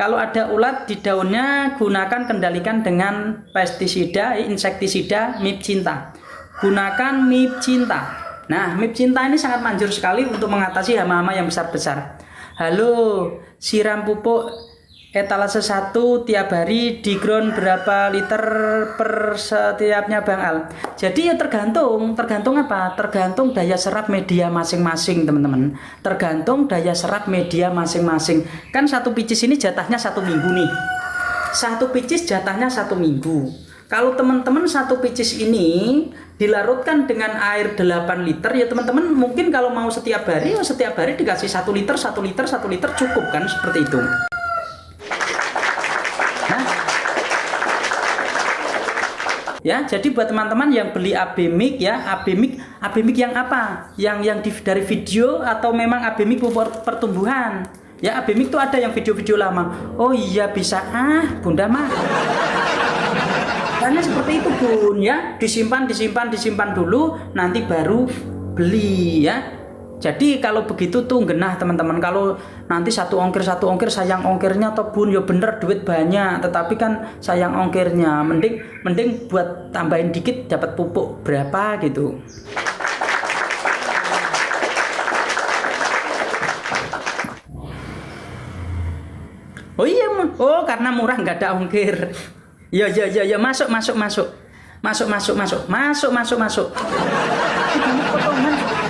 Kalau ada ulat di daunnya, gunakan kendalikan dengan pestisida, insektisida Mipcinta. Gunakan Mipcinta. Nah, Mipcinta ini sangat manjur sekali untuk mengatasi hama-hama yang besar-besar. Halo, siram pupuk etalase 1 tiap hari di ground berapa liter per setiapnya Bang Al? Jadi ya tergantung apa? Tergantung daya serap media masing-masing teman-teman. Tergantung daya serap media masing-masing. Kan satu picis ini jatahnya 1 minggu nih. Satu picis jatahnya 1 minggu. Kalau teman-teman satu picis ini dilarutkan dengan air 8 liter ya teman-teman, mungkin kalau mau setiap hari dikasih 1 liter cukup kan, seperti itu. Ya, jadi buat teman-teman yang beli AB Mix ya, AB Mix yang apa? Yang dari video atau memang AB Mix pupuk pertumbuhan? Ya, AB Mix itu ada yang video-video lama. Oh iya bisa, Bunda mah. Karena seperti itu Bun ya, disimpan dulu, nanti baru beli ya. Jadi kalau begitu tuh genah teman-teman. Kalau nanti satu ongkir sayang ongkirnya toh Bun, ya bener duit banyak, tetapi kan sayang ongkirnya. Mending buat tambahin dikit dapat pupuk berapa gitu. Oh iya, karena murah nggak ada ongkir. Ya masuk.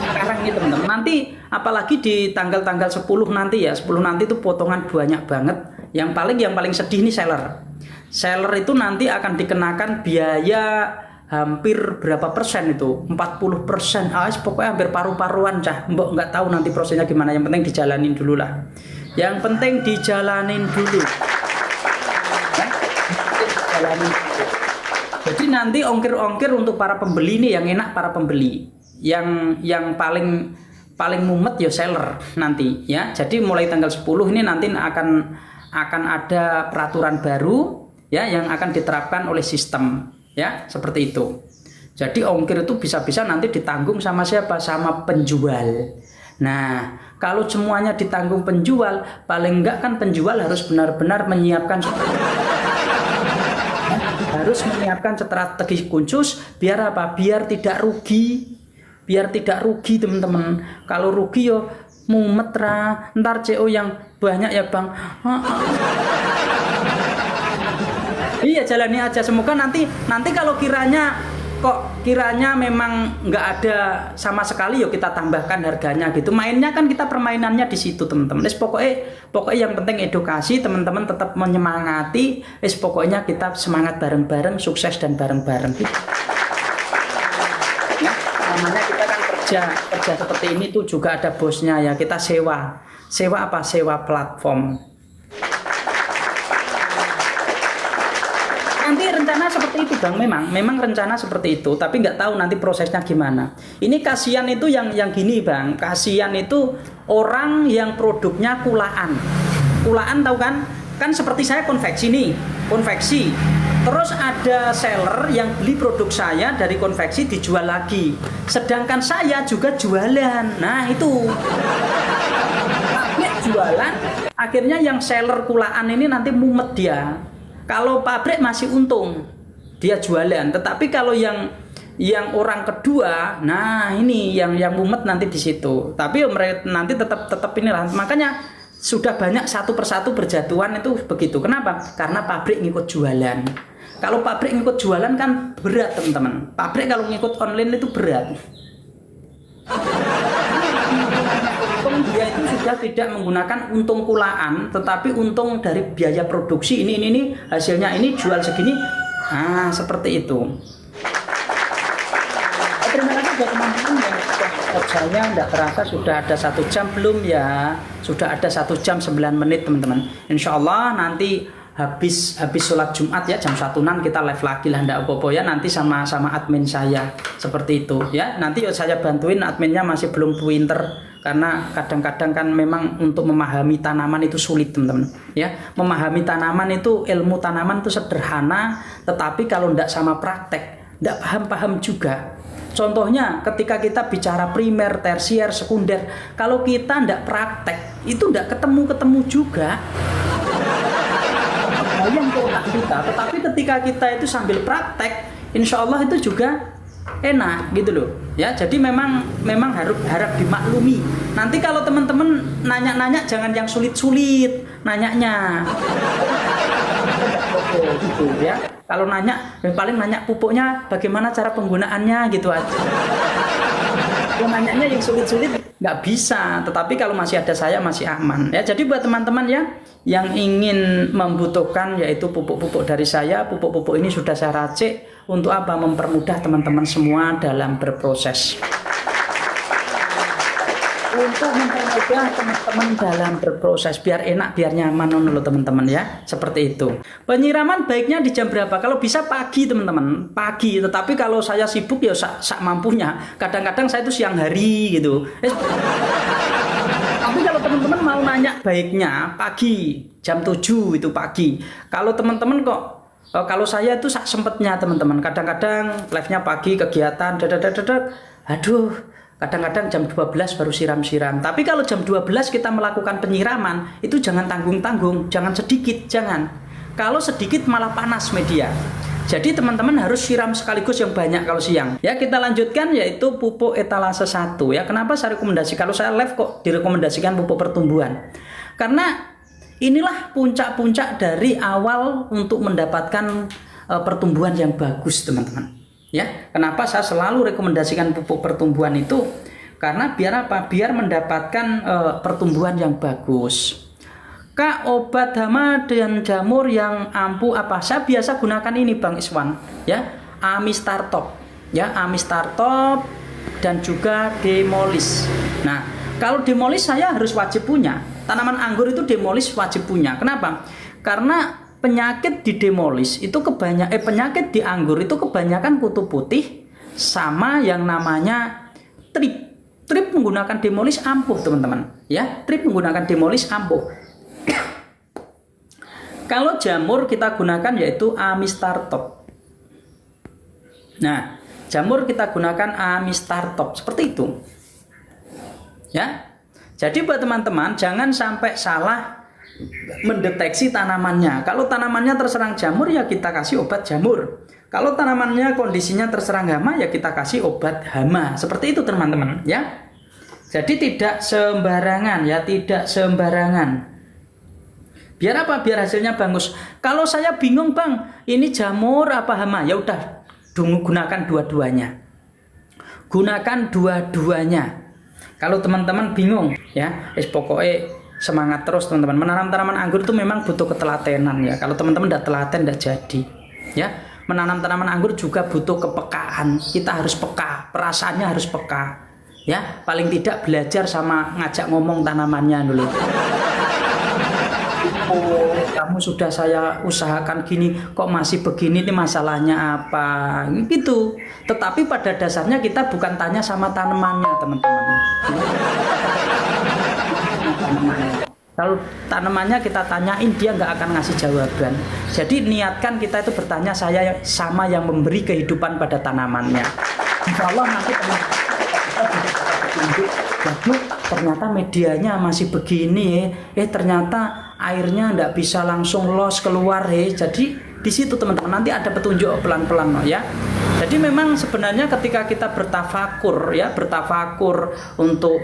Sekarang ini teman-teman, nanti apalagi di tanggal 10 nanti ya, 10 nanti itu potongan banyak banget. Yang paling sedih nih seller itu nanti akan dikenakan biaya hampir berapa persen itu, 40%. Pokoknya hampir paru-paruan cah. Mbok nggak tahu nanti prosesnya gimana, yang penting dijalanin dulu lah. Jadi nanti ongkir-ongkir untuk para pembeli nih yang enak, para pembeli yang paling mumet ya seller nanti ya. Jadi mulai tanggal 10 ini nanti akan ada peraturan baru ya yang akan diterapkan oleh sistem ya, seperti itu. Jadi ongkir itu bisa-bisa nanti ditanggung sama siapa? Sama penjual. Nah, kalau semuanya ditanggung penjual, paling enggak kan penjual harus benar-benar menyiapkan strategi khusus biar apa? Biar tidak rugi teman-teman. Kalau rugi yo mumet ra, ntar CO yang banyak ya Bang. Iya, jalani aja. Semoga nanti kalau kiranya memang nggak ada sama sekali, yuk kita tambahkan harganya gitu. Mainnya kan kita permainannya di situ teman-teman. Pokoknya yang penting edukasi, teman-teman tetap menyemangati. Pokoknya kita semangat bareng-bareng, sukses dan bareng-bareng. Ya, namanya kita kan kerja seperti ini tuh juga ada bosnya ya. Kita sewa apa? Sewa platform. Nanti rencana seperti itu Bang, memang rencana seperti itu, tapi nggak tahu nanti prosesnya gimana. Ini kasihan itu yang gini Bang, kasihan itu orang yang produknya kulaan tahu kan seperti saya konveksi. Terus ada seller yang beli produk saya dari konveksi dijual lagi, sedangkan saya juga jualan. Nah itu jualan, akhirnya yang seller kulaan ini nanti mumet dia. Kalau pabrik masih untung dia jualan, tetapi kalau yang orang kedua, nah ini yang mumet nanti di situ. Tapi mereka nanti tetap inilah. Makanya sudah banyak satu persatu berjatuhan itu begitu. Kenapa? Karena pabrik ngikut jualan. Kalau pabrik ngikut jualan kan berat teman-teman. Pabrik kalau ngikut online itu berat. Dia itu sudah tidak menggunakan untung kulaan, tetapi untung dari biaya produksi ini hasilnya ini jual segini. Seperti itu. Terima kasih buat teman-teman yang sudah kerjanya nggak terasa sudah ada 1 jam belum ya? Sudah ada 1 jam 9 menit teman-teman. Insya Allah nanti habis sholat Jumat ya jam 1-an kita live lagi lah, ndak apa-apa ya, nanti sama admin saya seperti itu ya. Nanti saya bantuin, adminnya masih belum pinter karena kadang-kadang kan memang untuk memahami tanaman itu sulit teman-teman ya. Memahami tanaman itu, ilmu tanaman itu sederhana, tetapi kalau ndak sama praktek ndak paham juga. Contohnya ketika kita bicara primer, tersier, sekunder, kalau kita ndak praktek itu ndak ketemu juga. kita. Tetapi ketika kita itu sambil praktek, insya Allah itu juga enak gitu loh ya. Jadi memang harap dimaklumi. Nanti kalau teman-teman nanya-nanya jangan yang sulit-sulit nanyanya. Gitu ya. Kalau nanya paling nanya pupuknya bagaimana cara penggunaannya gitu aja. Kalau nanyanya yang sulit-sulit nggak bisa. Tetapi kalau masih ada saya masih aman ya. Jadi buat teman-teman ya yang ingin membutuhkan yaitu pupuk-pupuk dari saya, pupuk-pupuk ini sudah saya racik untuk apa? Mempermudah teman-teman semua dalam berproses. Untuk mempermudah teman-teman dalam berproses biar enak, biar nyaman loh teman-teman ya. Seperti itu. Penyiraman baiknya di jam berapa? Kalau bisa pagi teman-teman, pagi. Tetapi kalau saya sibuk ya sak mampunya. Kadang-kadang saya itu siang hari gitu. Tapi kalau teman-teman mau nanya baiknya pagi, jam 7 itu pagi. Kalau teman-teman kalau saya itu sak sempetnya teman-teman. Kadang-kadang live-nya pagi kegiatan aduh, kadang-kadang jam 12 baru siram-siram. Tapi kalau jam 12 kita melakukan penyiraman, itu jangan tanggung-tanggung, jangan sedikit, jangan. Kalau sedikit malah panas media. Jadi teman-teman harus siram sekaligus yang banyak kalau siang. Ya kita lanjutkan yaitu pupuk etalase 1 ya. Kenapa saya rekomendasi? Kalau saya live kok direkomendasikan pupuk pertumbuhan. Karena inilah puncak-puncak dari awal untuk mendapatkan pertumbuhan yang bagus teman-teman. Ya, kenapa saya selalu rekomendasikan pupuk pertumbuhan itu? Karena biar apa? Biar mendapatkan pertumbuhan yang bagus. Kak, obat hama dan jamur yang ampuh apa? Saya biasa gunakan ini Bang Iswan, ya, Amistartop, ya, Amistartop dan juga Demolis. Nah, kalau Demolis saya harus wajib punya. Tanaman anggur itu Demolis wajib punya. Kenapa? Karena penyakit di Demolis itu penyakit di anggur itu kebanyakan kutu putih sama yang namanya trip. Trip menggunakan Demolis ampuh teman-teman, ya. Trip menggunakan Demolis ampuh. Kalau jamur kita gunakan yaitu Amistartop. Nah, jamur kita gunakan Amistartop seperti itu. Ya. Jadi buat teman-teman jangan sampai salah mendeteksi tanamannya. Kalau tanamannya terserang jamur ya kita kasih obat jamur. Kalau tanamannya kondisinya terserang hama ya kita kasih obat hama. Seperti itu teman-teman, ya. Jadi tidak sembarangan ya, tidak sembarangan. Biar apa? Biar hasilnya bagus. Kalau saya bingung Bang, ini jamur apa hama? Ya udah, gunakan dua-duanya. Gunakan dua-duanya. Kalau teman-teman bingung, ya, pokoknya semangat terus teman-teman. Menanam tanaman anggur itu memang butuh ketelatenan ya. Kalau teman-teman tidak telaten tidak jadi. Ya, menanam tanaman anggur juga butuh kepekaan. Kita harus peka, perasaannya harus peka. Ya, paling tidak belajar sama ngajak ngomong tanamannya dulu. Oh, kamu sudah saya usahakan gini, kok masih begini, ini masalahnya apa? Gitu. Tetapi pada dasarnya kita bukan tanya sama tanamannya, teman-teman. Kalau tanamannya kita tanyain, dia nggak akan ngasih jawaban. Jadi niatkan kita itu bertanya saya sama yang memberi kehidupan pada tanamannya. Insya Allah nanti teman-teman waduh, ternyata medianya masih begini ternyata airnya nggak bisa langsung los keluar jadi di situ teman-teman nanti ada petunjuk pelan-pelan ya. Jadi memang sebenarnya ketika kita bertafakur untuk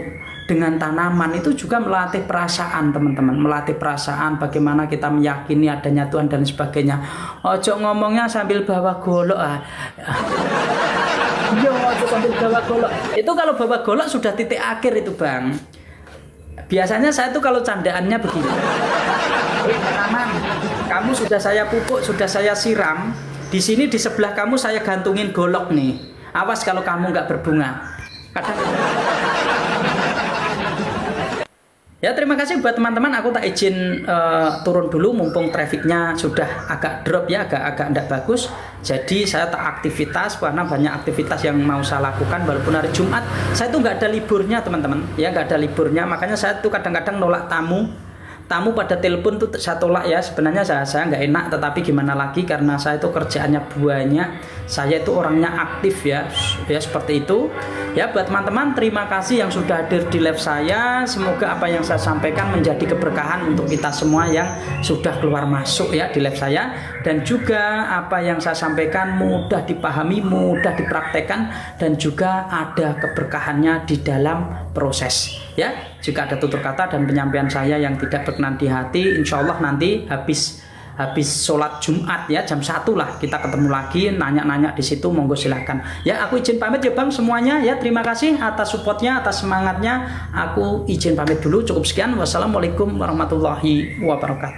dengan tanaman itu juga melatih perasaan teman-teman, melatih perasaan bagaimana kita meyakini adanya Tuhan dan sebagainya. Ojo ngomongnya sambil bawa golok Yo, sambil bawa golok. Itu kalau bawa golok sudah titik akhir itu Bang. Biasanya saya tuh kalau candaannya begini. Tanaman, kamu sudah saya pupuk, sudah saya siram. Di sini di sebelah kamu saya gantungin golok nih. Awas kalau kamu nggak berbunga. Kadang. Ya terima kasih buat teman-teman. Aku tak izin turun dulu mumpung trafficnya sudah agak drop ya, agak tidak bagus. Jadi saya tak aktivitas karena banyak aktivitas yang mau saya lakukan walaupun hari Jumat. Saya tuh nggak ada liburnya teman-teman. Ya nggak ada liburnya. Makanya saya tuh kadang-kadang nolak tamu. tamu pada telepon tuh saya tolak ya. Sebenarnya saya nggak enak, tetapi gimana lagi karena saya itu kerjaannya banyak, saya itu orangnya aktif ya seperti itu ya. Buat teman-teman, terima kasih yang sudah hadir di live saya. Semoga apa yang saya sampaikan menjadi keberkahan untuk kita semua yang sudah keluar masuk ya di live saya, dan juga apa yang saya sampaikan mudah dipahami, mudah dipraktekkan, dan juga ada keberkahannya di dalam proses ya. Jika ada tutur kata dan penyampaian saya yang tidak berkenan di hati, insya Allah nanti habis sholat Jumat ya jam 1 lah kita ketemu lagi, nanya-nanya di situ, monggo silahkan ya. Aku izin pamit ya Bang semuanya ya. Terima kasih atas supportnya, atas semangatnya. Aku izin pamit dulu, cukup sekian. Wassalamualaikum warahmatullahi wabarakatuh.